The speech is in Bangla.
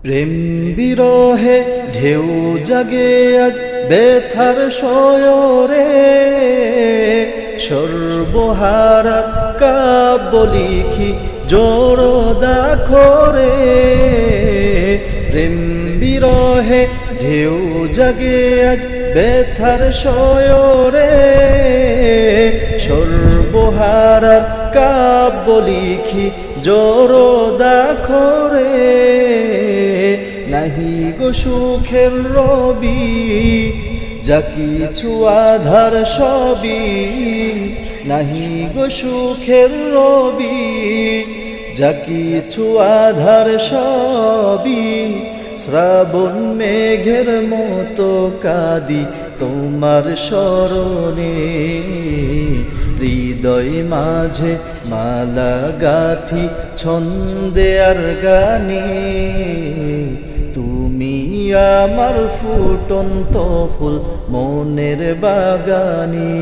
প্রেম বিরহে ঢেউ জাগে আজ ব্যথার শয়রে, সর্বহারা কাব্য লিখি জোড়ো দাখরে। প্রেম বিরহে ঢেউ জাগে আজ ব্যথার শয়রে, সর্বহারা কাব্য লিখি জোড়ো দাখরে। নাহি গো সুখের রবি, যা কিছু আধার সবই। নাহি গো সুখের রবি, যা কিছু আধার সবই। শ্রাবণ মেঘের মতো কাঁদি তোমার স্মরণে, হৃদয় মাঝে মালা গাথি ছন্দে আর গানে। তুমি আমার ফুটন্ত ফুল মনের বাগানে।